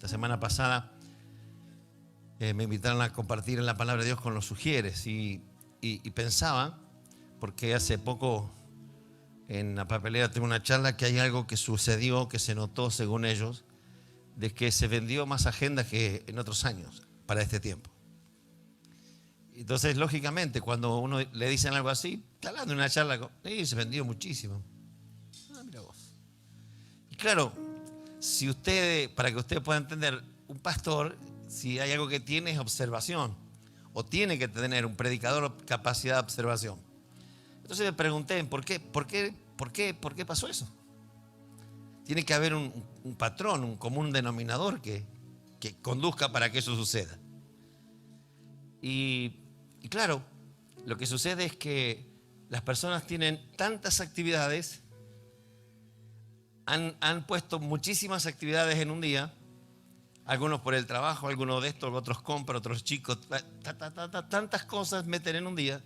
La semana pasada me invitaron a compartir en la palabra de Dios con los sugieres y pensaba, porque hace poco en la papelera tengo una charla, que hay algo que sucedió, que se notó según ellos, de que se vendió más agenda que en otros años para este tiempo. Entonces, lógicamente, cuando uno le dicen algo así, está hablando de una charla, se vendió muchísimo. Mira vos. Y claro, si usted, para que usted pueda entender, un pastor, si hay algo que tiene es observación, o tiene que tener un predicador capacidad de observación. Entonces me pregunté, ¿por qué pasó eso? Tiene que haber un patrón, un común denominador que conduzca para que eso suceda. Y claro, lo que sucede es que las personas tienen tantas actividades, han puesto muchísimas actividades en un día, algunos por el trabajo, algunos de estos, otros compran, otros chicos, tantas cosas meten en un día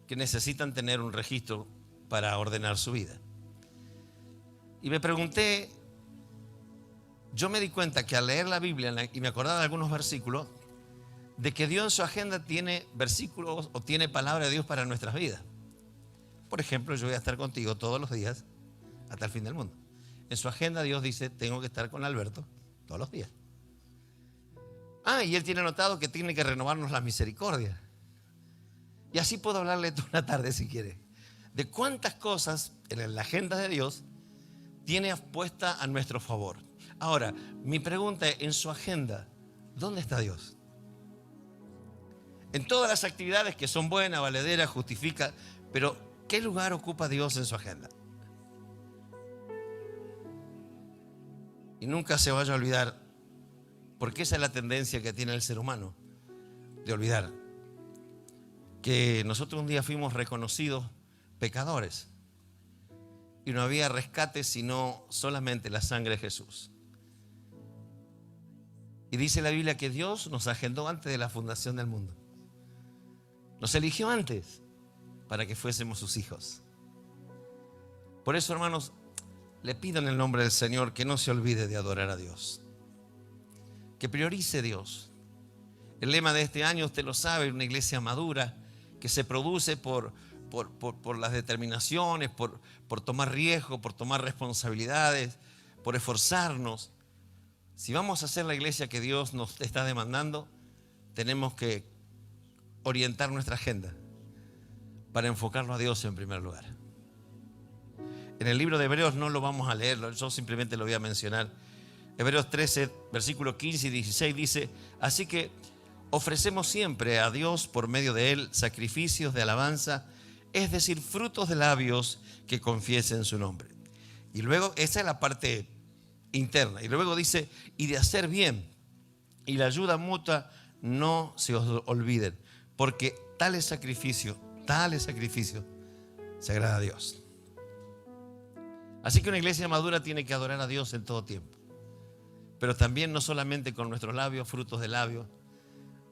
que necesitan tener un registro para ordenar su vida. Y me pregunté, yo me di cuenta que al leer la Biblia y me acordaba de algunos versículos, de que Dios en su agenda tiene versículos o tiene palabra de Dios para nuestras vidas. Por ejemplo, yo voy a estar contigo todos los días hasta el fin del mundo. En su agenda Dios dice, tengo que estar con Alberto todos los días. Y él tiene anotado que tiene que renovarnos las misericordias. Y así puedo hablarle toda una tarde si quiere, de cuántas cosas en la agenda de Dios tiene puesta a nuestro favor. Ahora, mi pregunta es, en su agenda, ¿dónde está Dios? En todas las actividades que son buenas, valederas, justifica, pero ¿qué lugar ocupa Dios en su agenda? Y nunca se vaya a olvidar, porque esa es la tendencia que tiene el ser humano, de olvidar que nosotros un día fuimos reconocidos pecadores y no había rescate sino solamente la sangre de Jesús. Y dice la Biblia que Dios nos agendó antes de la fundación del mundo. Nos eligió antes para que fuésemos sus hijos. Por eso, hermanos, le pido en el nombre del Señor que no se olvide de adorar a Dios, que priorice a Dios. El lema de este año, usted lo sabe, una iglesia madura que se produce por las determinaciones, por tomar riesgo, por tomar responsabilidades, por esforzarnos. Si vamos a ser la iglesia que Dios nos está demandando, tenemos que orientar nuestra agenda para enfocarlo a Dios en primer lugar. En el libro de Hebreos no lo vamos a leer, yo simplemente lo voy a mencionar. Hebreos 13, versículos 15 y 16 dice, así que ofrecemos siempre a Dios por medio de Él sacrificios de alabanza, es decir, frutos de labios que confiesen su nombre. Y luego, esa es la parte interna. Y luego dice, y de hacer bien y la ayuda mutua no se os olviden, porque tales sacrificios se agrada a Dios. Así que una iglesia madura tiene que adorar a Dios en todo tiempo. Pero también no solamente con nuestros labios, frutos de labios,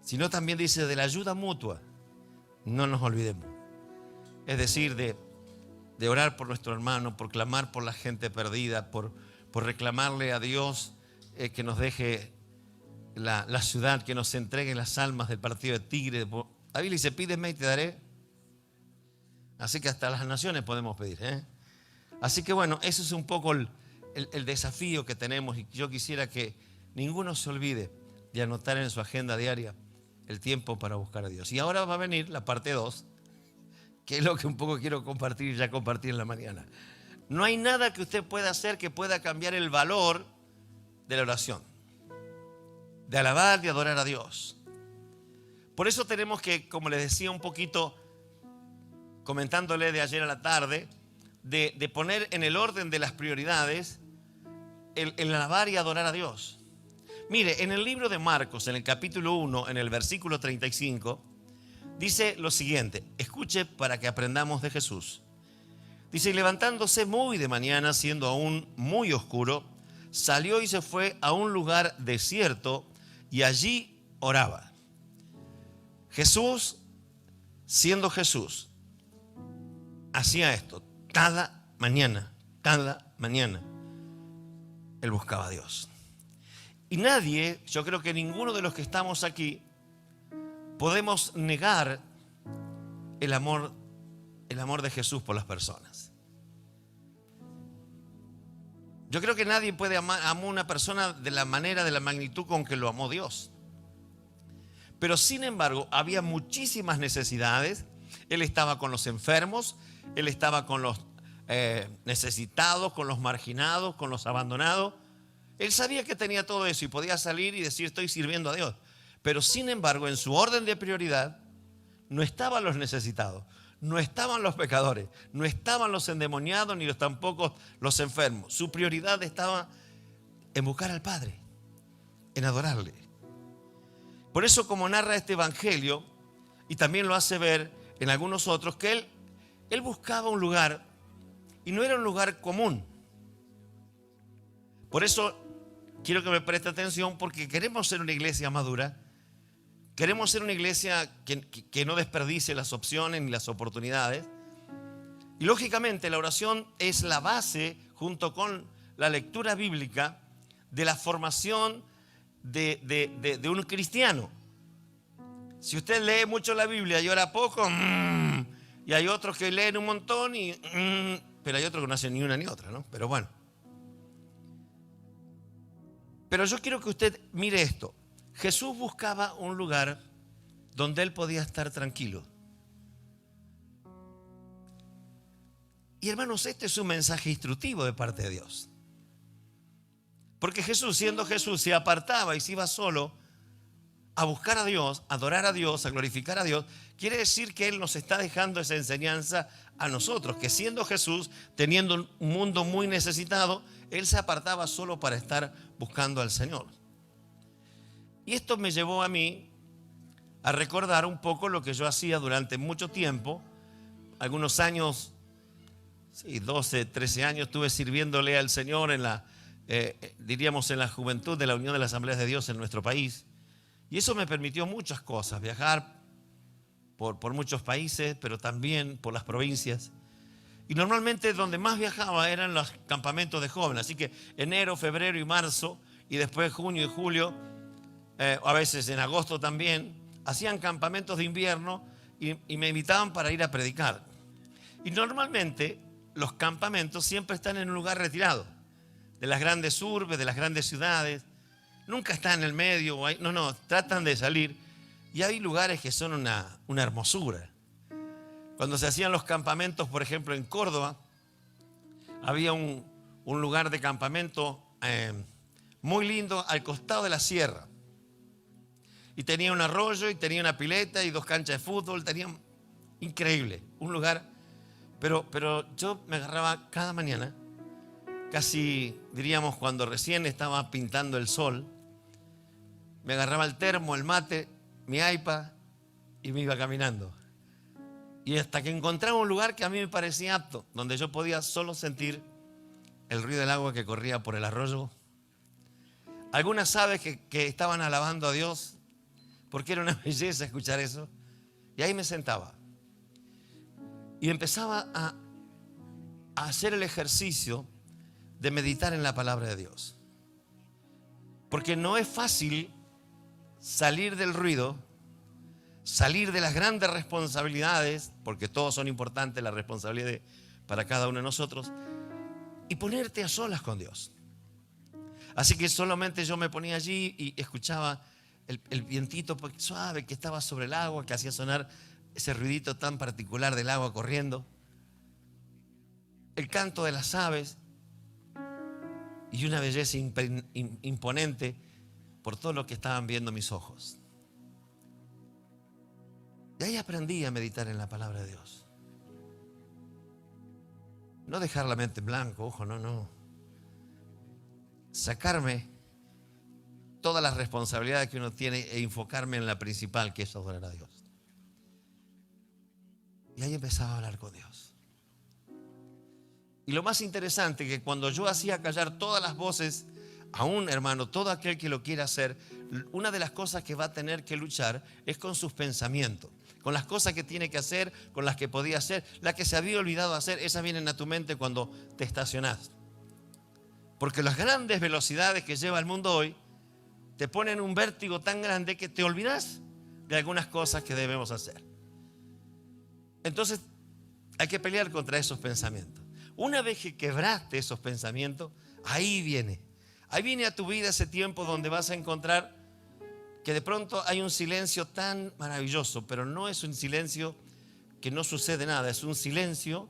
sino también dice de la ayuda mutua, no nos olvidemos. Es decir, de orar por nuestro hermano, por clamar por la gente perdida, por reclamarle a Dios que nos deje la ciudad, que nos entregue las almas del partido de Tigre. La Biblia dice, pídeme y te daré. Así que hasta las naciones podemos pedir, Así que bueno, eso es un poco el desafío que tenemos, y yo quisiera que ninguno se olvide de anotar en su agenda diaria el tiempo para buscar a Dios. Y ahora va a venir la parte 2, que es lo que un poco quiero compartir y ya compartí en la mañana. No hay nada que usted pueda hacer que pueda cambiar el valor de la oración, de alabar, de adorar a Dios. Por eso tenemos que, como les decía un poquito, comentándole de ayer a la tarde, de poner en el orden de las prioridades el alabar y adorar a Dios. Mire, en el libro de Marcos, en el capítulo 1, en el versículo 35, dice lo siguiente, escuche para que aprendamos de Jesús. Dice, y levantándose muy de mañana, siendo aún muy oscuro, salió y se fue a un lugar desierto y allí oraba. Jesús, siendo Jesús, hacía esto. Cada mañana, él buscaba a Dios. Y nadie, yo creo que ninguno de los que estamos aquí, podemos negar el amor de Jesús por las personas. Yo creo que nadie puede amar a una persona de la manera, de la magnitud con que lo amó Dios. Pero sin embargo, había muchísimas necesidades. Él estaba con los enfermos, Él estaba con los necesitados, con los marginados, con los abandonados. Él sabía que tenía todo eso y podía salir y decir: estoy sirviendo a Dios. Pero sin embargo, en su orden de prioridad, no estaban los necesitados, no estaban los pecadores, no estaban los endemoniados, ni tampoco los enfermos. Su prioridad estaba en buscar al Padre, en adorarle. Por eso, como narra este evangelio, y también lo hace ver en algunos otros, que él buscaba un lugar, y no era un lugar común. Por eso quiero que me preste atención, porque queremos ser una iglesia madura. Queremos ser una iglesia que no desperdicie las opciones ni las oportunidades. Y lógicamente la oración es la base, junto con la lectura bíblica, de la formación de un cristiano. Si usted lee mucho la Biblia y ora poco, y hay otros que leen un montón, pero hay otros que no hacen ni una ni otra, ¿no? Pero bueno. Pero yo quiero que usted mire esto. Jesús buscaba un lugar donde él podía estar tranquilo. Y hermanos, este es un mensaje instructivo de parte de Dios. Porque Jesús, siendo Jesús, se apartaba y se iba solo a buscar a Dios, a adorar a Dios, a glorificar a Dios. Quiere decir que Él nos está dejando esa enseñanza a nosotros, que siendo Jesús, teniendo un mundo muy necesitado, Él se apartaba solo para estar buscando al Señor. Y esto me llevó a mí a recordar un poco lo que yo hacía durante mucho tiempo. Algunos años, 12, 13 años, estuve sirviéndole al Señor en diríamos en la juventud de la Unión de las Asambleas de Dios en nuestro país. Y eso me permitió muchas cosas, viajar por muchos países, pero también por las provincias. Y normalmente donde más viajaba eran los campamentos de jóvenes. Así que enero, febrero y marzo, y después junio y julio, a veces en agosto también, hacían campamentos de invierno y me invitaban para ir a predicar. Y normalmente los campamentos siempre están en un lugar retirado de las grandes urbes, de las grandes ciudades. Nunca están en el medio, no, tratan de salir. Y hay lugares que son una hermosura. Cuando se hacían los campamentos, por ejemplo, en Córdoba, había un lugar de campamento muy lindo al costado de la sierra. Y tenía un arroyo, y tenía una pileta, y 2 canchas de fútbol. Tenía increíble, un lugar. Pero yo me agarraba cada mañana, casi diríamos cuando recién estaba pintando el sol, me agarraba el termo, el mate, mi iPad, y me iba caminando. Y hasta que encontraba un lugar que a mí me parecía apto, donde yo podía solo sentir el ruido del agua que corría por el arroyo. Algunas aves que estaban alabando a Dios, porque era una belleza escuchar eso. Y ahí me sentaba. Y empezaba a hacer el ejercicio de meditar en la palabra de Dios. Porque no es fácil salir del ruido, salir de las grandes responsabilidades, porque todos son importantes, las responsabilidades para cada uno de nosotros, y ponerte a solas con Dios. Así que solamente yo me ponía allí y escuchaba el vientito suave que estaba sobre el agua, que hacía sonar ese ruidito tan particular del agua corriendo, el canto de las aves, y una belleza imponente por todo lo que estaban viendo mis ojos. Y ahí aprendí a meditar en la palabra de Dios. No dejar la mente en blanco, ojo, no. Sacarme todas las responsabilidades que uno tiene e enfocarme en la principal, que es adorar a Dios. Y ahí empezaba a hablar con Dios. Y lo más interesante, que cuando yo hacía callar todas las voces, aún, hermano, todo aquel que lo quiera hacer, una de las cosas que va a tener que luchar es con sus pensamientos, con las cosas que tiene que hacer, con las que podía hacer, las que se había olvidado hacer. Esas vienen a tu mente cuando te estacionás. Porque las grandes velocidades que lleva el mundo hoy te ponen un vértigo tan grande que te olvidas de algunas cosas que debemos hacer. Entonces hay que pelear contra esos pensamientos. Una vez que quebraste esos pensamientos, ahí viene a tu vida ese tiempo donde vas a encontrar que de pronto hay un silencio tan maravilloso, pero no es un silencio que no sucede nada, es un silencio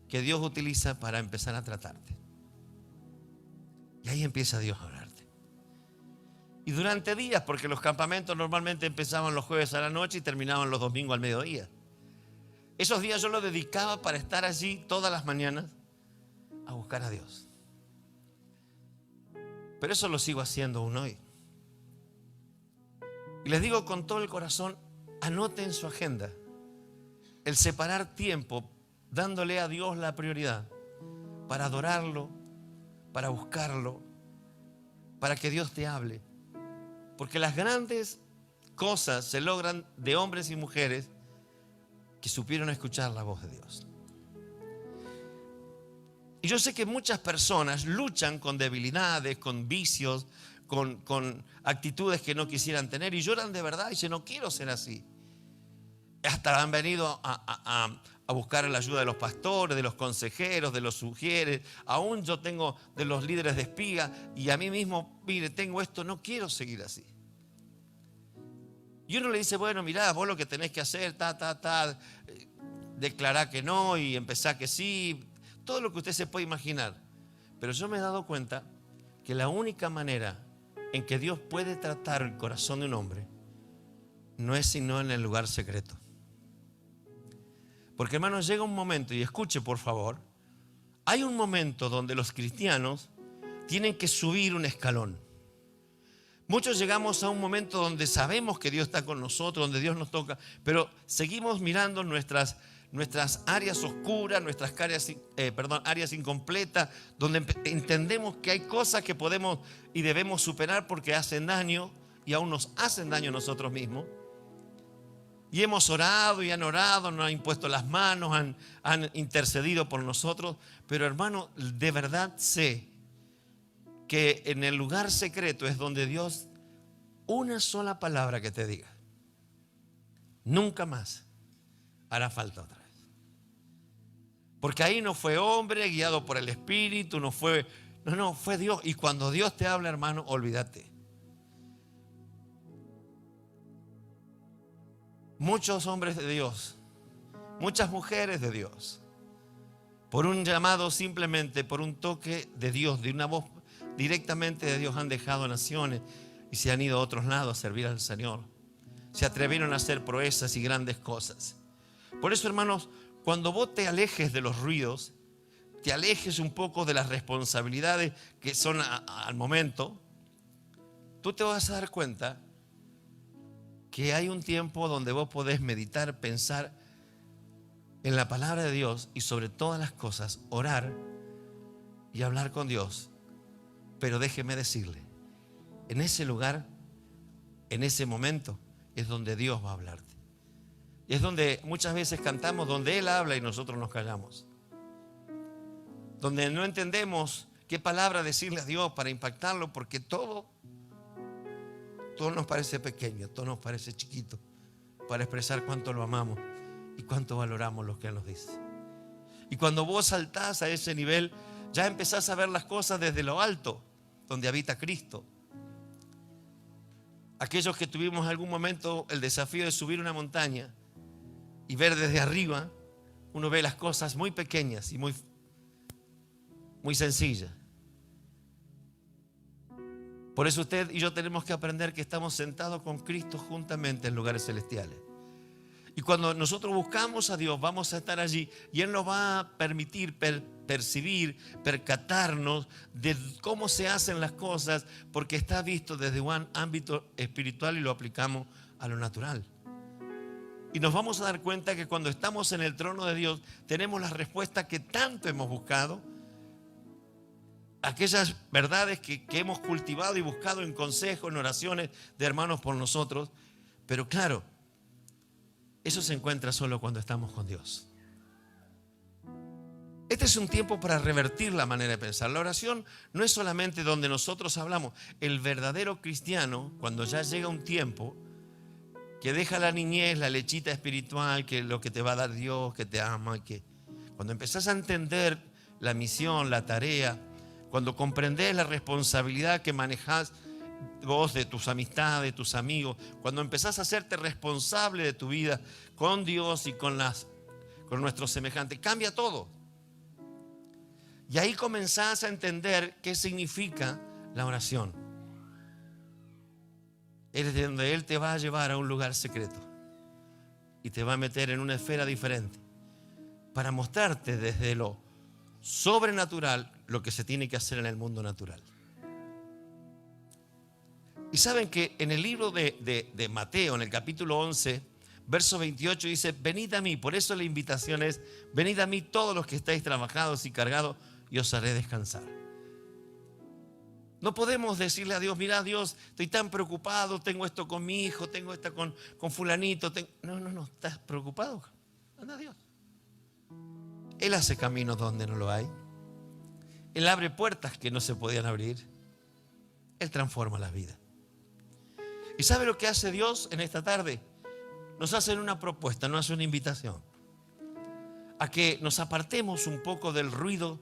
que Dios utiliza para empezar a tratarte. Y ahí empieza Dios a hablarte. Y durante días, porque los campamentos normalmente empezaban los jueves a la noche y terminaban los domingos al mediodía. Esos días yo los dedicaba para estar allí todas las mañanas a buscar a Dios. Pero eso lo sigo haciendo aún hoy. Y les digo con todo el corazón, anoten en su agenda el separar tiempo dándole a Dios la prioridad para adorarlo, para buscarlo, para que Dios te hable. Porque las grandes cosas se logran de hombres y mujeres que supieron escuchar la voz de Dios. Y yo sé que muchas personas luchan con debilidades, con vicios, con actitudes que no quisieran tener y lloran de verdad y dicen, no quiero ser así. Hasta han venido a buscar la ayuda de los pastores, de los consejeros, de los sugieres. Aún yo tengo de los líderes de espiga y a mí mismo, mire, tengo esto, no quiero seguir así. Y uno le dice, bueno, mirá, vos lo que tenés que hacer, declará que no y empezá que sí, todo lo que usted se puede imaginar. Pero yo me he dado cuenta que la única manera en que Dios puede tratar el corazón de un hombre no es sino en el lugar secreto. Porque hermanos, llega un momento, y escuche por favor, hay un momento donde los cristianos tienen que subir un escalón. Muchos llegamos a un momento donde sabemos que Dios está con nosotros, donde Dios nos toca, pero seguimos mirando nuestras áreas oscuras, nuestras áreas incompletas, donde entendemos que hay cosas que podemos y debemos superar porque hacen daño y aún nos hacen daño a nosotros mismos. Y hemos orado y han orado, nos han impuesto las manos, han intercedido por nosotros, pero hermano, de verdad sé que en el lugar secreto es donde Dios, una sola palabra que te diga, nunca más hará falta otra vez. Porque ahí no fue hombre guiado por el Espíritu, fue Dios. Y cuando Dios te habla, hermano, olvídate. Muchos hombres de Dios, muchas mujeres de Dios, por un llamado simplemente, por un toque de Dios, de una voz directamente de Dios, han dejado naciones y se han ido a otros lados a servir al Señor. Se atrevieron a hacer proezas y grandes cosas. Por eso, hermanos, cuando vos te alejes de los ruidos, te alejes un poco de las responsabilidades que son al momento, tú te vas a dar cuenta que hay un tiempo donde vos podés meditar, pensar en la palabra de Dios y sobre todas las cosas orar y hablar con Dios. Pero déjeme decirle, en ese lugar, en ese momento, es donde Dios va a hablarte. Y es donde muchas veces cantamos, donde Él habla y nosotros nos callamos. Donde no entendemos qué palabra decirle a Dios para impactarlo, porque todo nos parece pequeño, todo nos parece chiquito, para expresar cuánto lo amamos y cuánto valoramos lo que Él nos dice. Y cuando vos saltás a ese nivel, ya empezás a ver las cosas desde lo alto, donde habita Cristo. Aquellos que tuvimos en algún momento el desafío de subir una montaña y ver desde arriba, uno ve las cosas muy pequeñas y muy sencillas. Por eso usted y yo tenemos que aprender que estamos sentados con Cristo juntamente en lugares celestiales. Y cuando nosotros buscamos a Dios, vamos a estar allí y Él nos va a permitir percibir, percatarnos de cómo se hacen las cosas, porque está visto desde un ámbito espiritual y lo aplicamos a lo natural. Y nos vamos a dar cuenta que cuando estamos en el trono de Dios, tenemos la respuesta que tanto hemos buscado. Aquellas verdades que hemos cultivado y buscado en consejos, en oraciones de hermanos por nosotros. Pero claro, eso se encuentra solo cuando estamos con Dios. Este es un tiempo para revertir la manera de pensar. La oración no es solamente donde nosotros hablamos. El verdadero cristiano, cuando ya llega un tiempo que deja la niñez, la lechita espiritual, que es lo que te va a dar Dios, que te ama, que cuando empezás a entender la misión, la tarea, cuando comprendés la responsabilidad que manejás vos de tus amistades, de tus amigos, cuando empezás a hacerte responsable de tu vida con Dios y con nuestros semejantes, cambia todo. Y ahí comenzás a entender qué significa la oración. Es de donde Él te va a llevar a un lugar secreto y te va a meter en una esfera diferente para mostrarte desde lo sobrenatural lo que se tiene que hacer en el mundo natural. Y saben que en el libro de Mateo, en el capítulo 11, verso 28 dice: venid a mí. Por eso la invitación es: venid a mí todos los que estáis trabajados y cargados, y os haré descansar. No podemos decirle a Dios: mira, Dios, estoy tan preocupado, tengo esto con mi hijo, tengo esto con fulanito. No, ¿estás preocupado? Anda a Dios. Él hace caminos donde no lo hay. Él abre puertas que no se podían abrir. Él transforma las vidas. ¿Y sabe lo que hace Dios en esta tarde? Nos hace una propuesta, nos hace una invitación a que nos apartemos un poco del ruido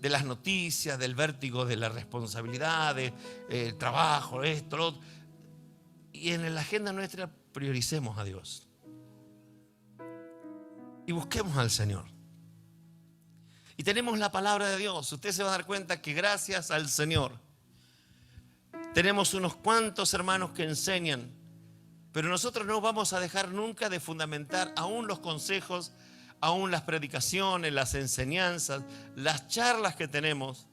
de las noticias, del vértigo de la responsabilidad, del trabajo, esto, lo otro. Y en la agenda nuestra prioricemos a Dios. Y busquemos al Señor. Y tenemos la palabra de Dios. Usted se va a dar cuenta que gracias al Señor tenemos unos cuantos hermanos que enseñan, pero nosotros no vamos a dejar nunca de fundamentar aún los consejos, aún las predicaciones, las enseñanzas, las charlas que tenemos.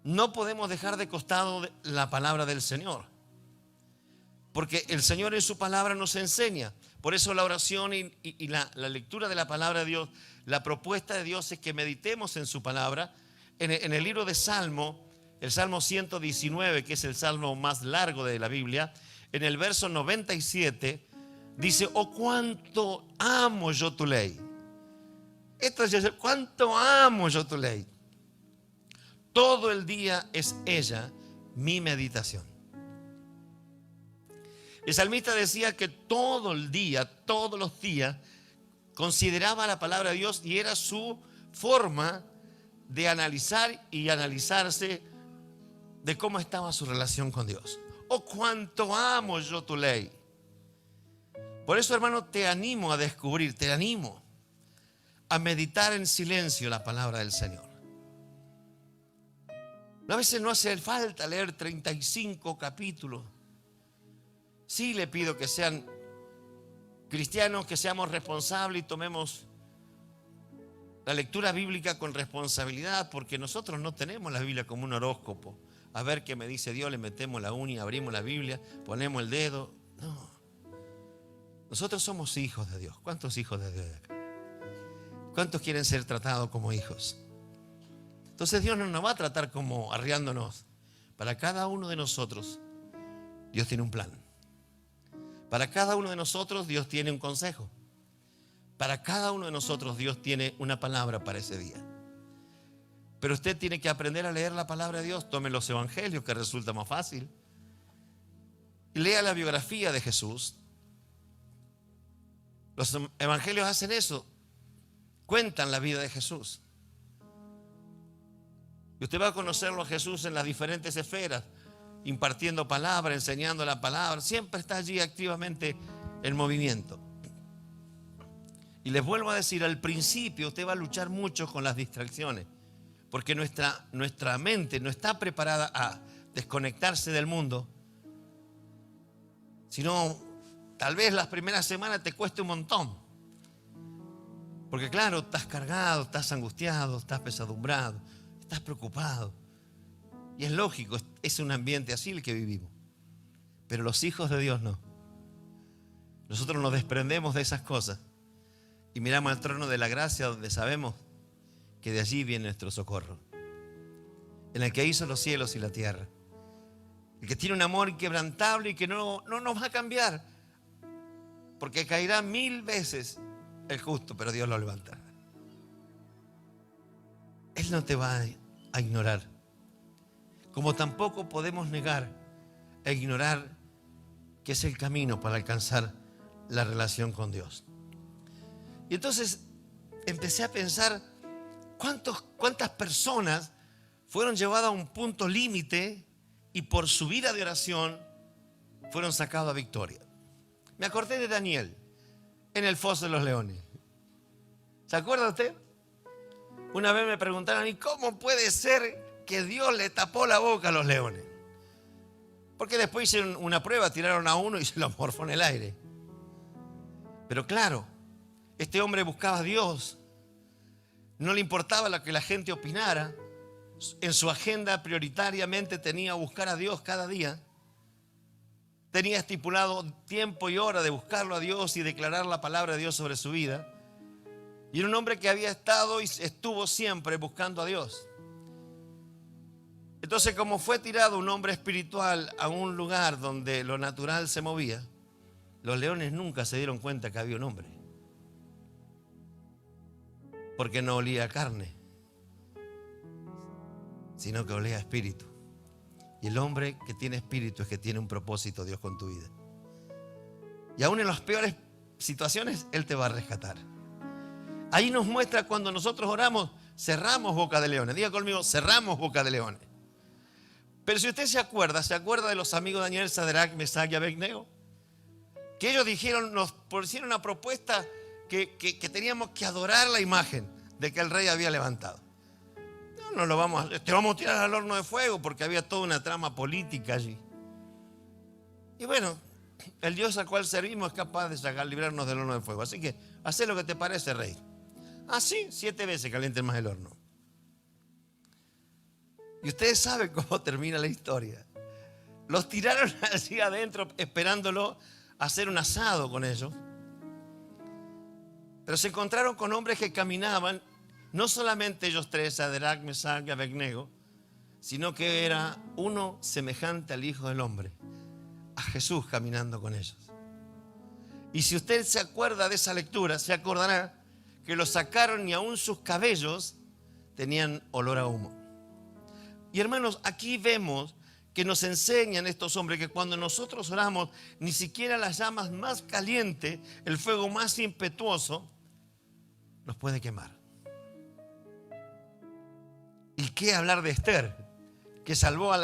No podemos dejar de costado la palabra del Señor, porque el Señor en su palabra nos enseña. Por eso la oración y la lectura de la palabra de Dios, la propuesta de Dios es que meditemos en su palabra. En el libro de Salmo, el Salmo 119, que es el salmo más largo de la Biblia, en el verso 97 dice: oh, cuánto amo yo tu ley. Esto es: cuánto amo yo tu ley. Todo el día es ella mi meditación. El salmista decía que todo el día, todos los días, consideraba la palabra de Dios y era su forma de analizar y analizarse de cómo estaba su relación con Dios. Oh, cuánto amo yo tu ley. Por eso, hermano, te animo a descubrir, te animo a meditar en silencio la palabra del Señor. A veces no hace falta leer 35 capítulos. Sí le pido que sean cristianos, que seamos responsables y tomemos la lectura bíblica con responsabilidad, porque nosotros no tenemos la Biblia como un horóscopo. A ver qué me dice Dios, le metemos la uña, abrimos la Biblia, ponemos el dedo. No. Nosotros somos hijos de Dios. ¿Cuántos hijos de Dios hay acá? ¿Cuántos quieren ser tratados como hijos? Entonces Dios no nos va a tratar como arriándonos. Para cada uno de nosotros, Dios tiene un plan. Para cada uno de nosotros, Dios tiene un consejo. Para cada uno de nosotros, Dios tiene una palabra para ese día. Pero usted tiene que aprender a leer la palabra de Dios. Tome los evangelios, que resulta más fácil. Y lea la biografía de Jesús. Los evangelios hacen eso. Cuentan la vida de Jesús. Y usted va a conocerlo a Jesús en las diferentes esferas, impartiendo palabra, enseñando la palabra. Siempre está allí activamente en movimiento. Y les vuelvo a decir, al principio usted va a luchar mucho con las distracciones, porque nuestra mente no está preparada a desconectarse del mundo. Sino, tal vez las primeras semanas te cueste un montón. Porque claro, estás cargado, estás angustiado, estás pesadumbrado, estás preocupado. Y es lógico, es un ambiente así el que vivimos. Pero los hijos de Dios no. Nosotros nos desprendemos de esas cosas y miramos al trono de la gracia, donde sabemos que de allí viene nuestro socorro. En el que hizo los cielos y la tierra. El que tiene un amor inquebrantable y que no nos va a cambiar. Porque caerá 1000 veces el justo, pero Dios lo levantará. Él no te va a ignorar. Como tampoco podemos negar e ignorar que es el camino para alcanzar la relación con Dios. Y entonces empecé a pensar cuántas personas fueron llevadas a un punto límite y por su vida de oración fueron sacados a victoria. Me acordé de Daniel en el foso de los leones. ¿Se acuerda usted? Una vez me preguntaron, ¿y cómo puede ser que Dios le tapó la boca a los leones? Porque después hicieron una prueba, tiraron a uno y se lo morfó en el aire. Pero claro, este hombre buscaba a Dios. No le importaba lo que la gente opinara. En su agenda prioritariamente tenía buscar a Dios cada día. Tenía estipulado tiempo y hora de buscarlo a Dios y declarar la palabra de Dios sobre su vida. Y era un hombre que había estado y estuvo siempre buscando a Dios. Entonces, como fue tirado un hombre espiritual a un lugar donde lo natural se movía, los leones nunca se dieron cuenta que había un hombre. Porque no olía a carne, sino que olía a espíritu. Y el hombre que tiene espíritu es que tiene un propósito, Dios, con tu vida. Y aún en las peores situaciones, Él te va a rescatar. Ahí nos muestra cuando nosotros oramos, cerramos boca de leones. Diga conmigo, cerramos boca de leones. Pero si usted se acuerda de los amigos de Daniel, Sadrach, Mesach y Abednego, que ellos dijeron, nos pusieron una propuesta que teníamos que adorar la imagen de que el rey había levantado. No lo vamos a, te vamos a tirar al horno de fuego, porque había toda una trama política allí. Y bueno, el Dios al cual servimos es capaz de librarnos del horno de fuego. Así que, haz lo que te parece, rey. Ah, sí, 7 veces calienten más el horno. Y ustedes saben cómo termina la historia. Los tiraron allí adentro esperándolo hacer un asado con ellos. Pero se encontraron con hombres que caminaban, no solamente ellos tres, Sadrach, Mesach y Abednego, sino que era uno semejante al Hijo del Hombre, a Jesús caminando con ellos. Y si usted se acuerda de esa lectura, se acordará que los sacaron y aún sus cabellos tenían olor a humo. Y hermanos, aquí vemos que nos enseñan estos hombres que cuando nosotros oramos, ni siquiera las llamas más calientes, el fuego más impetuoso, nos puede quemar. ¿Y qué hablar de Esther, que salvó a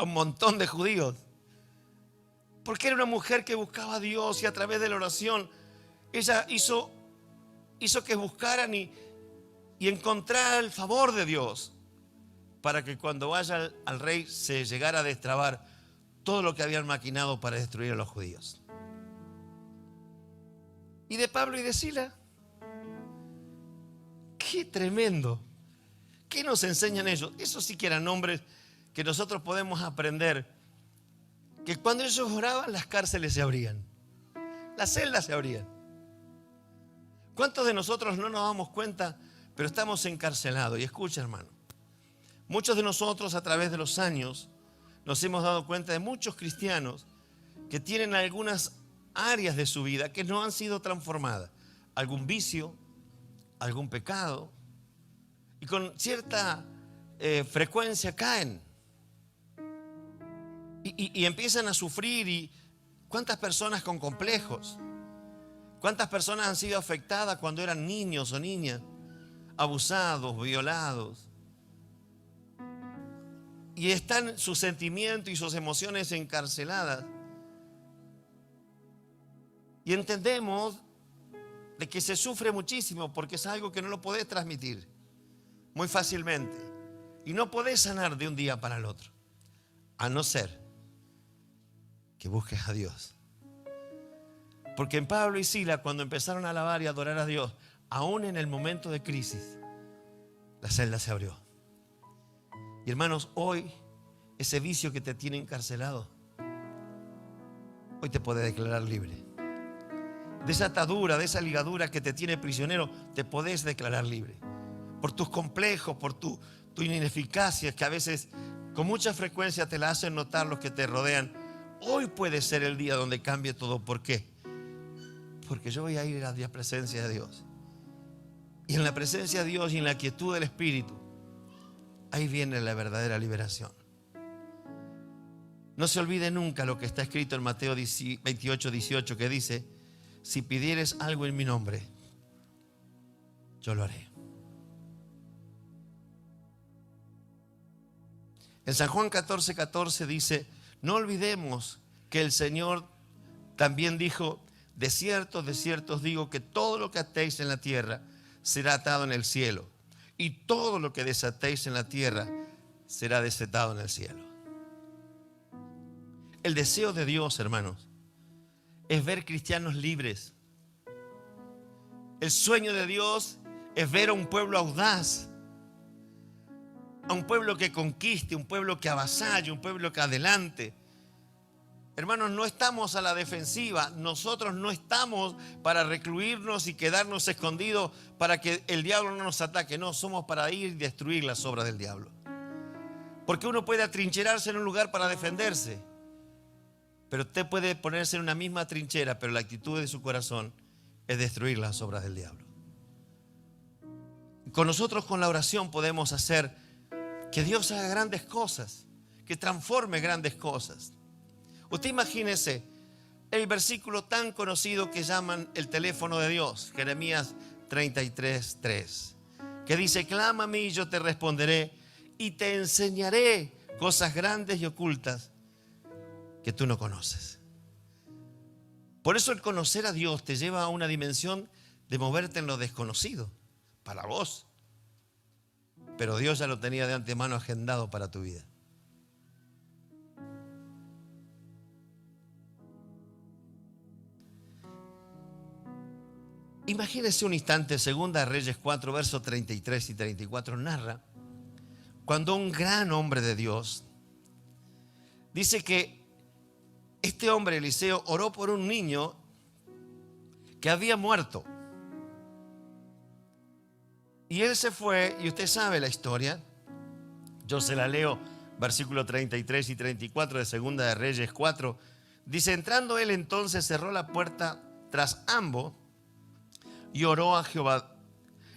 un montón de judíos? Porque era una mujer que buscaba a Dios y a través de la oración, ella hizo que buscaran y encontraran el favor de Dios, para que cuando vaya al rey se llegara a destrabar todo lo que habían maquinado para destruir a los judíos. Y de Pablo y de Sila, qué tremendo. ¿Qué nos enseñan ellos? Esos sí que eran hombres que nosotros podemos aprender, que cuando ellos oraban las cárceles se abrían, las celdas se abrían. ¿Cuántos de nosotros no nos damos cuenta, pero estamos encarcelados? Y escucha, hermano, muchos de nosotros a través de los años nos hemos dado cuenta de muchos cristianos que tienen algunas áreas de su vida que no han sido transformadas. Algún vicio, algún pecado, y con cierta frecuencia caen. Y empiezan a sufrir. ¿Y cuántas personas con complejos? ¿Cuántas personas han sido afectadas cuando eran niños o niñas? Abusados, violados. Y están sus sentimientos y sus emociones encarceladas. Y entendemos de que se sufre muchísimo porque es algo que no lo podés transmitir muy fácilmente. Y no podés sanar de un día para el otro, a no ser que busques a Dios. Porque en Pablo y Sila, cuando empezaron a alabar y adorar a Dios, aún en el momento de crisis, la celda se abrió. Y hermanos, hoy ese vicio que te tiene encarcelado, hoy te puede declarar libre. De esa atadura, de esa ligadura que te tiene prisionero, te podés declarar libre. Por tus complejos, por tu ineficacia, que a veces con mucha frecuencia te la hacen notar los que te rodean. Hoy puede ser el día donde cambie todo. ¿Por qué? Porque yo voy a ir a la presencia de Dios. Y en la presencia de Dios y en la quietud del Espíritu, ahí viene la verdadera liberación. No se olvide nunca lo que está escrito en Mateo 28, 18, que dice: si pidieres algo en mi nombre, yo lo haré. En San Juan 14, 14 dice: no olvidemos que el Señor también dijo: de cierto os digo que todo lo que atéis en la tierra será atado en el cielo, y todo lo que desatéis en la tierra será desatado en el cielo. El deseo de Dios, hermanos, es ver cristianos libres. El sueño de Dios es ver a un pueblo audaz, a un pueblo que conquiste, un pueblo que avasalle, un pueblo que adelante. Hermanos, no estamos a la defensiva. Nosotros no estamos para recluirnos y quedarnos escondidos para que el diablo no nos ataque. No, somos para ir y destruir las obras del diablo. Porque uno puede atrincherarse en un lugar para defenderse, pero usted puede ponerse en una misma trinchera, pero la actitud de su corazón es destruir las obras del diablo. Con nosotros, con la oración, podemos hacer que Dios haga grandes cosas, que transforme grandes cosas. Usted imagínese el versículo tan conocido que llaman el teléfono de Dios, Jeremías 33, 3, que dice: clama a mí y yo te responderé y te enseñaré cosas grandes y ocultas que tú no conoces. Por eso el conocer a Dios te lleva a una dimensión de moverte en lo desconocido para vos, pero Dios ya lo tenía de antemano agendado para tu vida. Imagínese un instante, Segunda Reyes 4, versos 33 y 34 narra cuando un gran hombre de Dios dice que este hombre, Eliseo, oró por un niño que había muerto. Y él se fue, y usted sabe la historia. Yo se la leo, versículos 33 y 34 de Segunda de Reyes 4. Dice: entrando él entonces cerró la puerta tras ambos y oró a Jehová.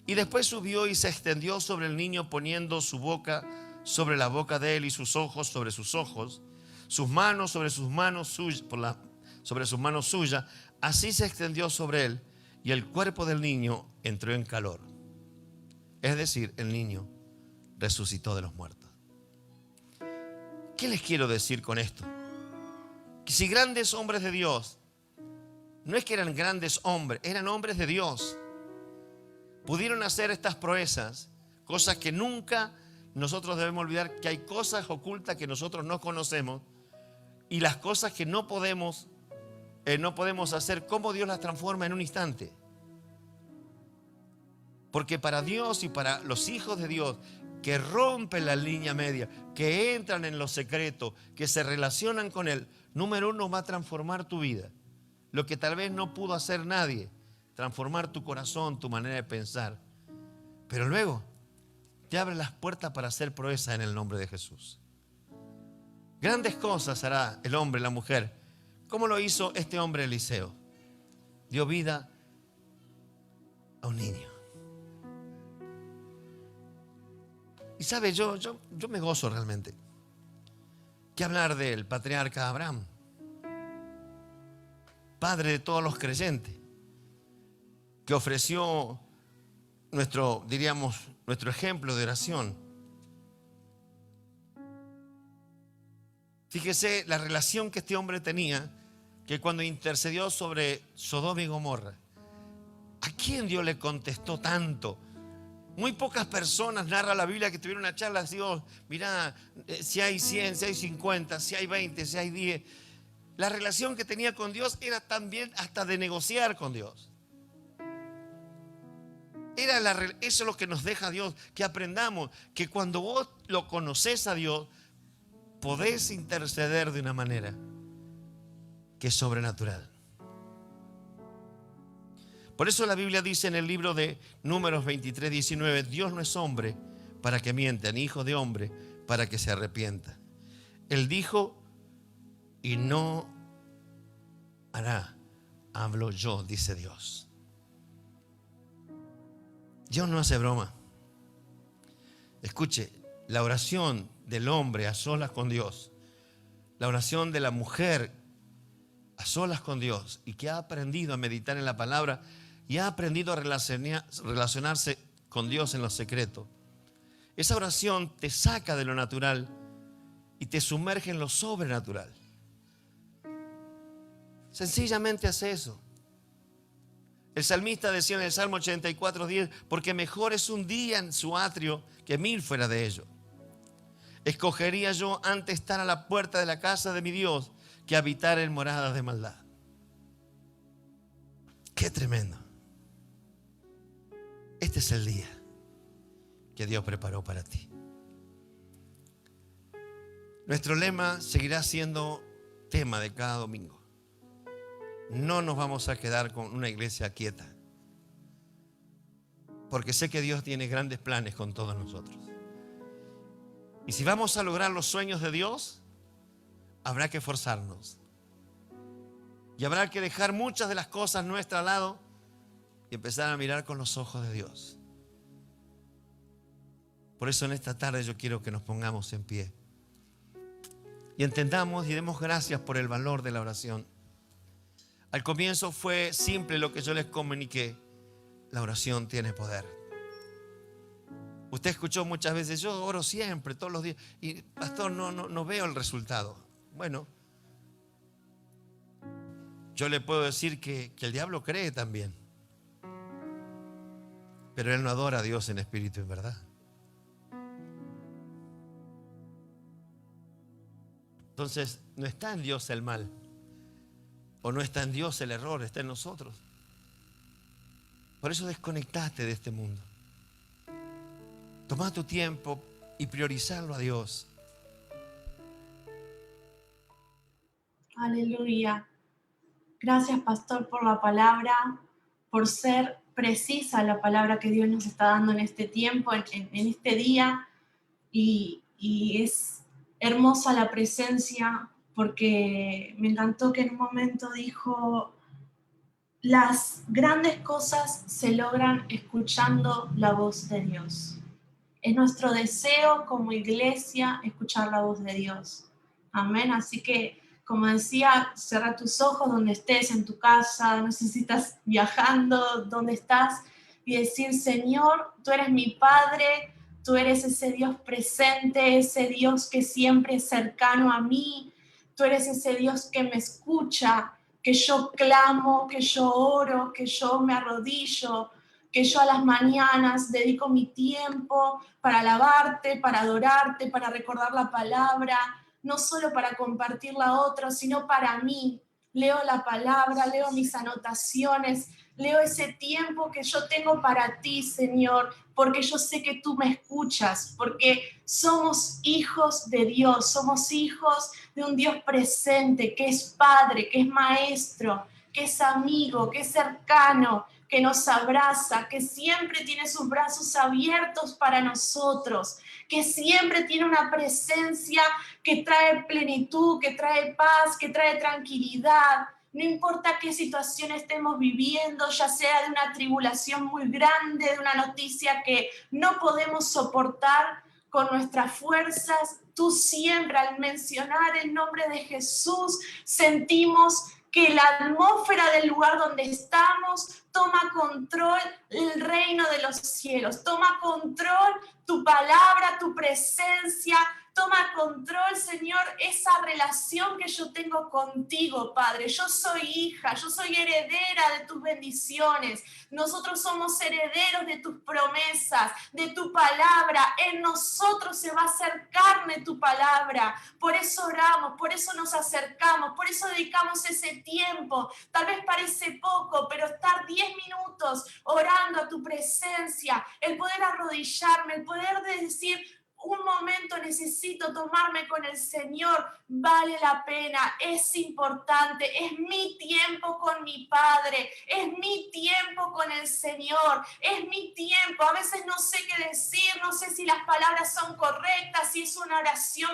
Y después subió y se extendió sobre el niño, poniendo su boca sobre la boca de él y sus ojos sobre sus ojos, sus manos sobre sus manos suyas, sobre sus manos suyas. Así se extendió sobre él, y el cuerpo del niño entró en calor. Es decir, el niño resucitó de los muertos. ¿Qué les quiero decir con esto? Que si grandes hombres de Dios, no es que eran grandes hombres, eran hombres de Dios, pudieron hacer estas proezas, cosas que nunca nosotros debemos olvidar, que hay cosas ocultas que nosotros no conocemos, y las cosas que no podemos hacer, cómo Dios las transforma en un instante. Porque para Dios y para los hijos de Dios que rompen la línea media, que entran en lo secreto, que se relacionan con Él, número uno, va a transformar tu vida. Lo que tal vez no pudo hacer nadie, transformar tu corazón, tu manera de pensar. Pero luego te abre las puertas para hacer proeza en el nombre de Jesús. Grandes cosas hará el hombre, la mujer, como lo hizo este hombre Eliseo. Dio vida a un niño. Y sabe, yo me gozo realmente. ¿Qué hablar del patriarca Abraham? Padre de todos los creyentes, que ofreció nuestro ejemplo de oración. Fíjese la relación que este hombre tenía, que cuando intercedió sobre Sodoma y Gomorra, ¿a quién Dios le contestó tanto? Muy pocas personas, narra la Biblia, que tuvieron una charla de Dios: mira, si hay 100, si hay 50, si hay 20, si hay 10. La relación que tenía con Dios era también hasta de negociar con Dios. Eso es lo que nos deja Dios, que aprendamos que cuando vos lo conocés a Dios, podés interceder de una manera que es sobrenatural. Por eso la Biblia dice en el libro de Números 23, 19: Dios no es hombre para que mienta, ni hijo de hombre para que se arrepienta. Él dijo y no hará. Hablo yo, dice Dios. Dios no hace broma. Escuche, La oración del hombre a solas con Dios, la oración de la mujer a solas con Dios y que ha aprendido a meditar en la palabra y ha aprendido a relacionarse con Dios en lo secreto. Esa oración te saca de lo natural y te sumerge en lo sobrenatural. Sencillamente hace eso. El salmista decía en el Salmo 84:10, porque mejor es un día en su atrio que 1000 fuera de ello. Escogería yo antes estar a la puerta de la casa de mi Dios que habitar en moradas de maldad. Qué tremendo. Este es el día que Dios preparó para ti. Nuestro lema seguirá siendo tema de cada domingo. No nos vamos a quedar con una iglesia quieta, porque sé que Dios tiene grandes planes con todos nosotros. Y si vamos a lograr los sueños de Dios, habrá que esforzarnos. Y habrá que dejar muchas de las cosas nuestras al lado y empezar a mirar con los ojos de Dios. Por eso en esta tarde yo quiero que nos pongamos en pie y entendamos y demos gracias por el valor de la oración. Al comienzo fue simple lo que yo les comuniqué. La oración tiene poder. Usted escuchó muchas veces, yo oro siempre, todos los días, y pastor, no veo el resultado. Bueno, yo le puedo decir que el diablo cree también, pero él no adora a Dios en espíritu y en verdad. Entonces, no está en Dios el mal, o no está en Dios el error, está en nosotros. Por eso desconectaste de este mundo. Toma tu tiempo y priorizarlo a Dios. Aleluya. Gracias, pastor, por la palabra, por ser precisa la palabra que Dios nos está dando en este tiempo, en este día. Y es hermosa la presencia, porque me encantó que en un momento dijo, las grandes cosas se logran escuchando la voz de Dios. Es nuestro deseo como iglesia escuchar la voz de Dios. Amén. Así que, como decía, cierra tus ojos donde estés, en tu casa, no sé si estás viajando, donde estás, y decir, Señor, tú eres mi Padre, tú eres ese Dios presente, ese Dios que siempre es cercano a mí, tú eres ese Dios que me escucha, que yo clamo, que yo oro, que yo me arrodillo, que yo a las mañanas dedico mi tiempo para alabarte, para adorarte, para recordar la palabra, no solo para compartirla a otros, sino para mí. Leo la palabra, leo mis anotaciones, leo ese tiempo que yo tengo para ti, Señor, porque yo sé que tú me escuchas, porque somos hijos de Dios, somos hijos de un Dios presente, que es Padre, que es Maestro, que es amigo, que es cercano, que nos abraza, que siempre tiene sus brazos abiertos para nosotros, que siempre tiene una presencia que trae plenitud, que trae paz, que trae tranquilidad. No importa qué situación estemos viviendo, ya sea de una tribulación muy grande, de una noticia que no podemos soportar con nuestras fuerzas, tú siempre al mencionar el nombre de Jesús sentimos que la atmósfera del lugar donde estamos toma control el reino de los cielos, toma control tu palabra, tu presencia, toma control, Señor, esa relación que yo tengo contigo, Padre. Yo soy hija, yo soy heredera de tus bendiciones. Nosotros somos herederos de tus promesas, de tu palabra. En nosotros se va a hacer carne tu palabra. Por eso oramos, por eso nos acercamos, por eso dedicamos ese tiempo. Tal vez parece poco, pero estar 10 minutos orando a tu presencia, el poder arrodillarme, el poder decir, un momento necesito tomarme con el Señor, vale la pena, es importante, es mi tiempo con mi Padre, es mi tiempo con el Señor, es mi tiempo. A veces no sé qué decir, no sé si las palabras son correctas, si es una oración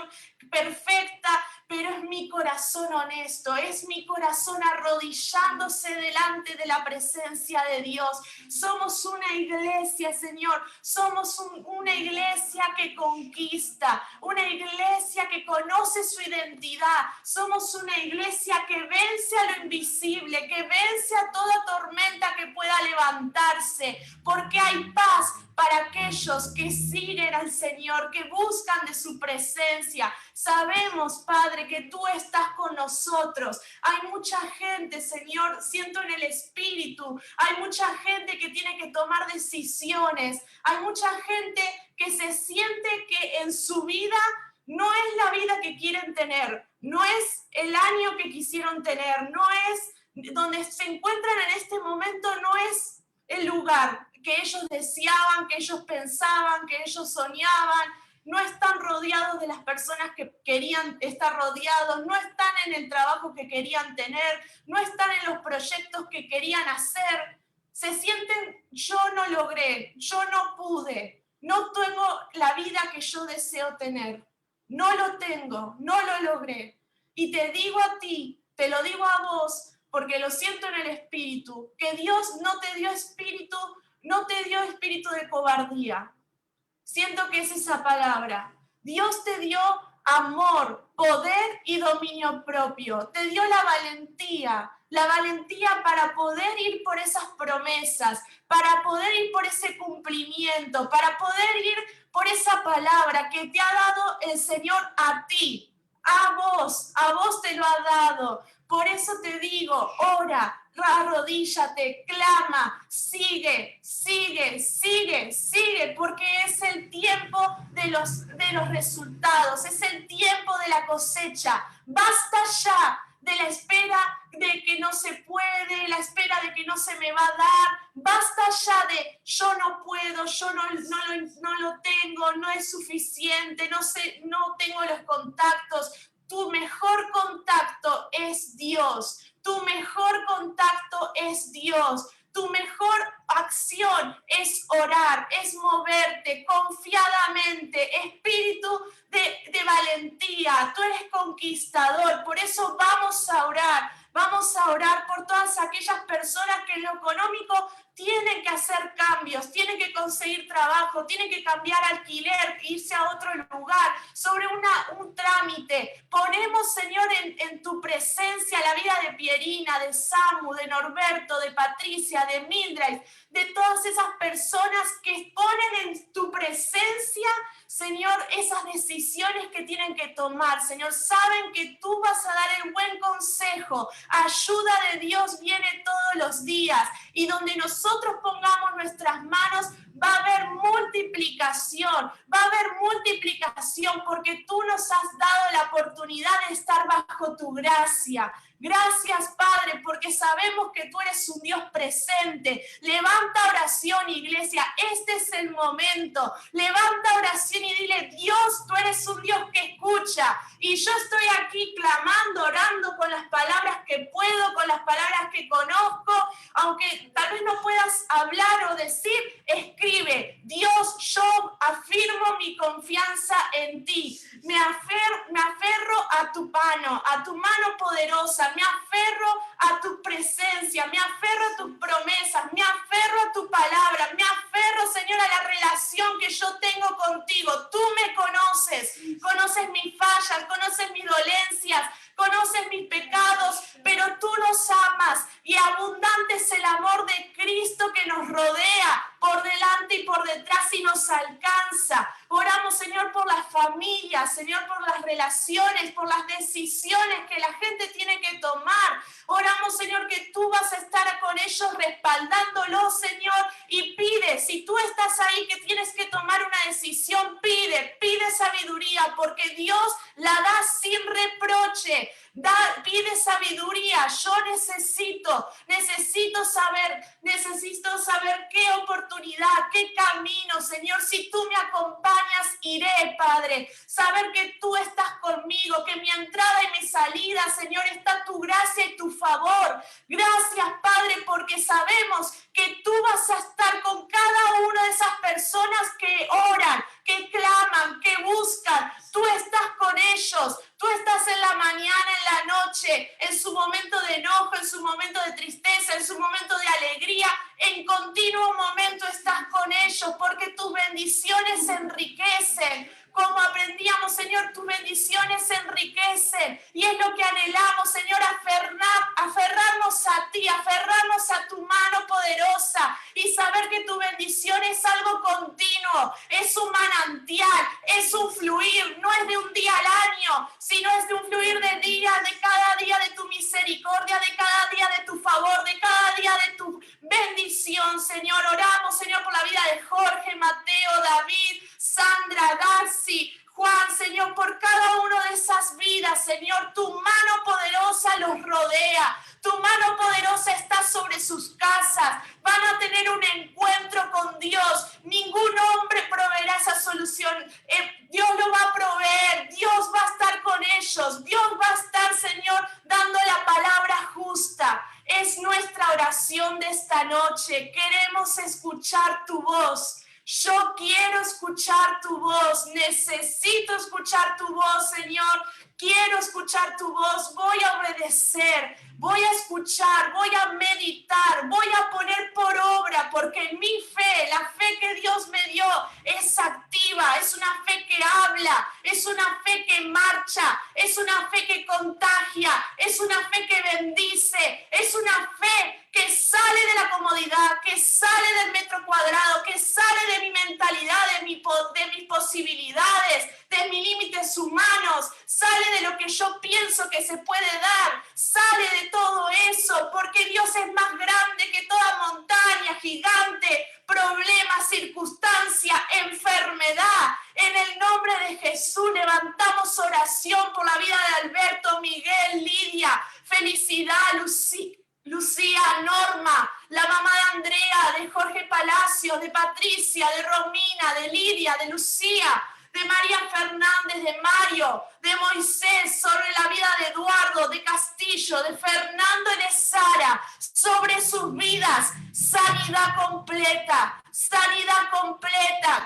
perfecta, pero es mi corazón honesto, es mi corazón arrodillándose delante de la presencia de Dios. Somos una iglesia, Señor, somos una iglesia que conquista, una iglesia que conoce su identidad, somos una iglesia que vence a lo invisible, que vence a toda tormenta que pueda levantarse, porque hay paz para aquellos que siguen al Señor, que buscan de su presencia. Sabemos, Padre, que tú estás con nosotros. Hay mucha gente, Señor, siento en el Espíritu, hay mucha gente que tiene que tomar decisiones, hay mucha gente que se siente que en su vida no es la vida que quieren tener, no es el año que quisieron tener, no es donde se encuentran en este momento, no es el lugar que ellos deseaban, que ellos pensaban, que ellos soñaban. No están rodeados de las personas que querían estar rodeados, no están en el trabajo que querían tener, no están en los proyectos que querían hacer. Se sienten, yo no logré, yo no pude, no tengo la vida que yo deseo tener. No lo tengo, no lo logré. Y te digo a ti, te lo digo a vos, porque lo siento en el Espíritu, que Dios no te dio espíritu de cobardía. Siento que es esa palabra. Dios te dio amor, poder y dominio propio. Te dio la valentía para poder ir por esas promesas, para poder ir por ese cumplimiento, para poder ir por esa palabra que te ha dado el Señor a ti, a vos te lo ha dado. Por eso te digo, ora, arrodíllate, clama, sigue, porque es el tiempo de los resultados, es el tiempo de la cosecha. Basta ya de la espera de que no se puede, la espera de que no se me va a dar. Basta ya de yo no puedo, yo no lo tengo, no es suficiente, no tengo los contactos. Tu mejor contacto es Dios. Tu mejor contacto es Dios. Tu mejor acción es orar, es moverte confiadamente, espíritu de valentía. Tú eres conquistador, por eso vamos a orar. Vamos a orar por todas aquellas personas que en lo económico tienen que hacer cambios, tienen que conseguir trabajo, tienen que cambiar alquiler, irse a otro lugar, sobre un trámite. Ponemos, Señor, en tu presencia la vida de Pierina, de Samu, de Norberto, de Patricia, de Mildred, de todas esas personas que ponen en tu presencia, Señor, esas decisiones que tienen que tomar. Señor, saben que tú vas a dar el buen consejo. Ayuda de Dios viene todos los días, y donde nosotros pongamos nuestras manos va a haber multiplicación, porque tú nos has dado la oportunidad de estar bajo tu gracia. Gracias, Padre, porque sabemos que tú eres un Dios presente. Levanta oración, iglesia, este es el momento. Levanta oración y dile: Dios, tú eres un Dios que escucha. Y yo estoy aquí clamando, orando con las palabras que puedo, con las palabras que conozco. Aunque tal vez no puedas hablar o decir, escribe: Dios, yo afirmo mi confianza en ti. Me aferro a tu mano poderosa. Me aferro a tu presencia, me aferro a tus promesas, me aferro a tu palabra, me aferro, Señor, a la relación que yo tengo contigo. Tú me conoces mis fallas, conoces mis dolencias, conoces mis pecados, pero tú nos amas, y abundante es el amor de Cristo que nos rodea por delante y por detrás y nos alcanza. Oramos, Señor, por las familias, Señor, por las relaciones, por las decisiones que la gente tiene que tomar. Oramos, Señor, que tú vas a estar con ellos respaldándolos, Señor, y pide, si tú estás ahí que tienes que tomar una decisión, pide sabiduría, porque Dios la da sin reproche. Pide sabiduría. Yo necesito saber qué oportunidad, qué camino, Señor. Si tú me acompañas, iré, Padre. Saber que tú estás conmigo, que mi entrada y mi salida, Señor, está tu gracia y tu favor. Gracias, Padre, porque sabemos que tú vas a estar con cada una de esas personas que oran, que claman, que buscan. Tú estás con ellos. Tú estás en la mañana, en noche, en su momento de enojo, en su momento de tristeza, en su momento de alegría, en continuo momento estás con ellos, porque tus bendiciones se enriquecen. Como aprendíamos, Señor, tus bendiciones se enriquecen. Y es lo que anhelamos, Señor, aferrarnos a ti, aferrarnos a tu mano poderosa y saber que tu bendición es algo continuo, es un manantial, es un fluir, no es de un día al año, sino es de un fluir de cada día de tu misericordia, de cada día de tu favor, de cada día de tu bendición, Señor. Oramos, Señor, por la vida de Jorge, Mateo, David, Sandra, Darcy, Juan, Señor, por cada una de esas vidas, Señor, tu mano poderosa los rodea, tu mano poderosa está sobre sus casas, van a tener un encuentro con Dios, ningún hombre proveerá esa solución, Dios lo va a proveer, Dios va a estar con ellos, Dios va a estar, Señor, dando la palabra justa. Es nuestra oración de esta noche, queremos escuchar tu voz. Yo quiero escuchar tu voz, necesito escuchar tu voz, Señor. Quiero escuchar tu voz, voy a obedecer, voy a escuchar, voy a meditar, voy a poner por obra, porque mi fe, la fe que Dios me dio, es activa, es una fe que habla, es una fe que marcha, es una fe que contagia, es una fe que bendice, es una fe que sale de la comodidad, que sale del metro cuadrado, que sale de mi mentalidad, de mis posibilidades, de mis límites humanos, sale de lo que yo pienso que se puede dar, sale de todo eso, porque Dios es más grande que toda montaña, gigante, problema, circunstancia, enfermedad. En el nombre de Jesús levantamos oración por la vida de Alberto, Miguel, Lidia, Felicidad, Lucía, Norma, la mamá de Andrea, de Jorge Palacio, de Patricia, de Romina, de Lidia, de Lucía, de María Fernández, de Mario, de Moisés, sobre la vida de Eduardo, de Castillo, de Fernando y de Sara, sobre sus vidas, sanidad completa,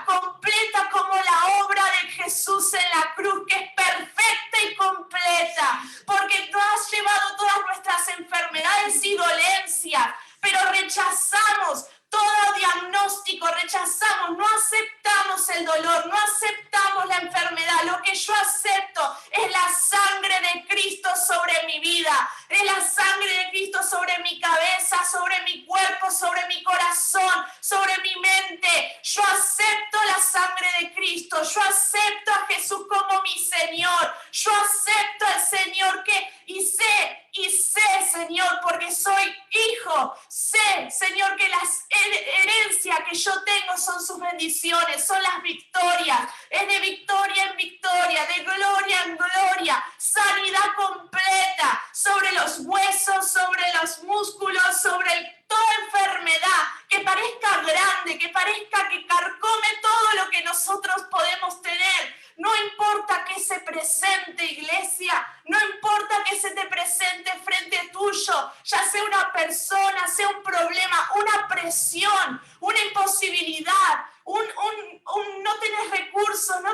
completa como la obra de Jesús en la cruz, que es perfecta y completa, porque tú has llevado todas nuestras enfermedades y dolencias, pero rechazamos todo diagnóstico, rechazamos, no aceptamos el dolor, no aceptamos la enfermedad. Lo que yo acepto es la sangre de Cristo sobre mi vida, es la sangre de Cristo sobre mi cabeza, sobre mi cuerpo, sobre mi corazón, sobre mi mente. Yo acepto la sangre de Cristo, yo acepto a Jesús como mi Señor, yo acepto al Señor y sé, Señor, porque soy hijo, sé, Señor, que las herencias que yo tengo son sus bendiciones, son las victorias, es de victoria en victoria, de gloria en gloria, sanidad completa sobre los huesos, sobre los músculos, sobre toda enfermedad que parezca grande, que parezca que carcome todo lo que nosotros podemos tener. No importa que se presente, iglesia, no importa que se te presente frente tuyo, ya sea una persona, sea un problema, una presión, una imposibilidad, no tenés recursos, no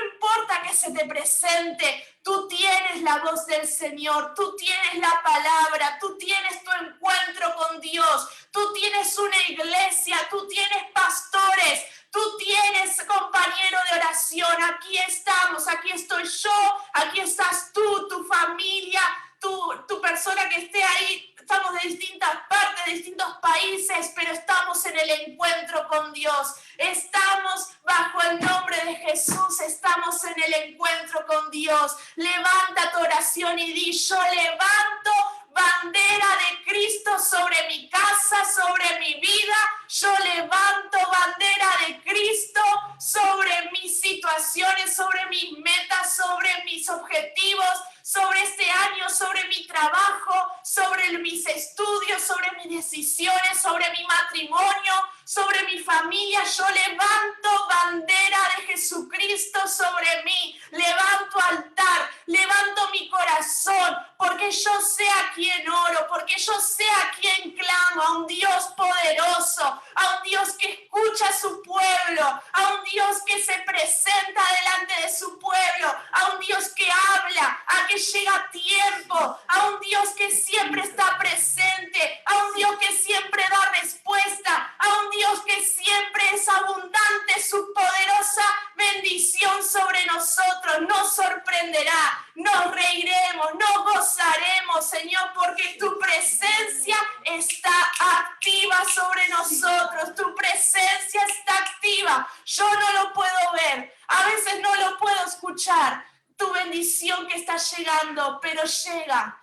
importa que se te presente, tú tienes la voz del Señor, tú tienes la palabra, tú tienes tu encuentro con Dios, tú tienes una iglesia, tú tienes pastores, tú tienes compañero de oración. Aquí estamos, aquí estoy yo, aquí estás tú, tu familia, tu persona que esté ahí. Estamos de distintas partes, de distintos países, pero estamos en el encuentro con Dios. Estamos bajo el nombre de Jesús, estamos en el encuentro con Dios. Levanta tu oración y di: yo levanto bandera de Cristo sobre mi casa, sobre mi vida. Yo levanto bandera de Cristo sobre mis situaciones, sobre mis metas, sobre mis objetivos, sobre este año, sobre mi trabajo, sobre mis estudios, sobre mis decisiones, sobre mi matrimonio, sobre mi familia. Yo levanto bandera de Jesucristo sobre mí, levanto altar, levanto mi corazón, porque yo sé a quién oro, porque yo sé a quién clamo, a un Dios poderoso, a un Dios que escucha a su pueblo, pueblo, a un Dios que se presenta delante de su pueblo, a un Dios que habla, a que llega a tiempo, a un Dios que siempre está presente, a un Dios que siempre da respuesta, a un Dios que siempre es abundante, su poderosa bendición sobre nosotros nos sorprenderá, nos reiremos, nos gozaremos, Señor, porque tu presencia está activa sobre nosotros, tu presencia está activa. Yo no lo puedo ver, a veces no lo puedo escuchar, tu bendición que está llegando, pero llega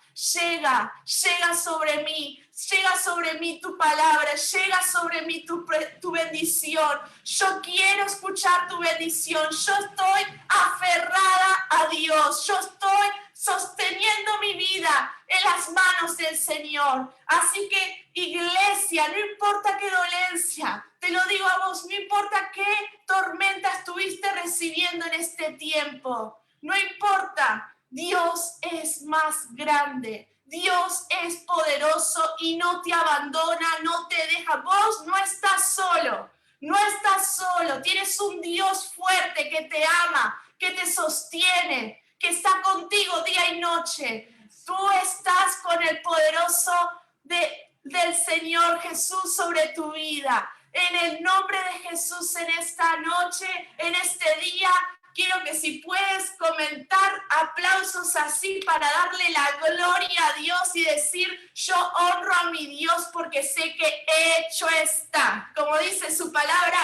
sobre mí tu palabra, llega sobre mí tu bendición. Yo quiero escuchar tu bendición, yo estoy aferrada a Dios, yo estoy sosteniendo mi vida en las manos del Señor. Así que, iglesia, no importa qué dolencia, te lo digo a vos, no importa qué tormenta estuviste recibiendo en este tiempo, no importa, Dios es más grande. Dios es poderoso y no te abandona, no te deja. Vos no estás solo, no estás solo. Tienes un Dios fuerte que te ama, que te sostiene, que está contigo día y noche. Tú estás con el poderoso del Señor Jesús sobre tu vida. En el nombre de Jesús, en esta noche, en este día, quiero que si puedes comentar aplausos así para darle la gloria a Dios y decir, yo honro a mi Dios porque sé que hecho está. Como dice su palabra,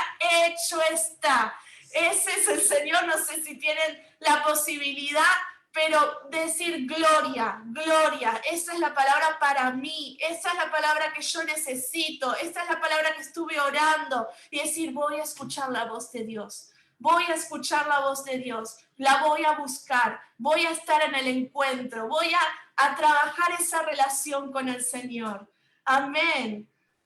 hecho está. Ese es el Señor, no sé si tienen la posibilidad, pero decir gloria, gloria, esa es la palabra para mí, esa es la palabra que yo necesito, esa es la palabra que estuve orando y decir, voy a escuchar la voz de Dios. Voy a escuchar la voz de Dios, la voy a buscar, voy a estar en el encuentro, voy a trabajar esa relación con el Señor. Amén.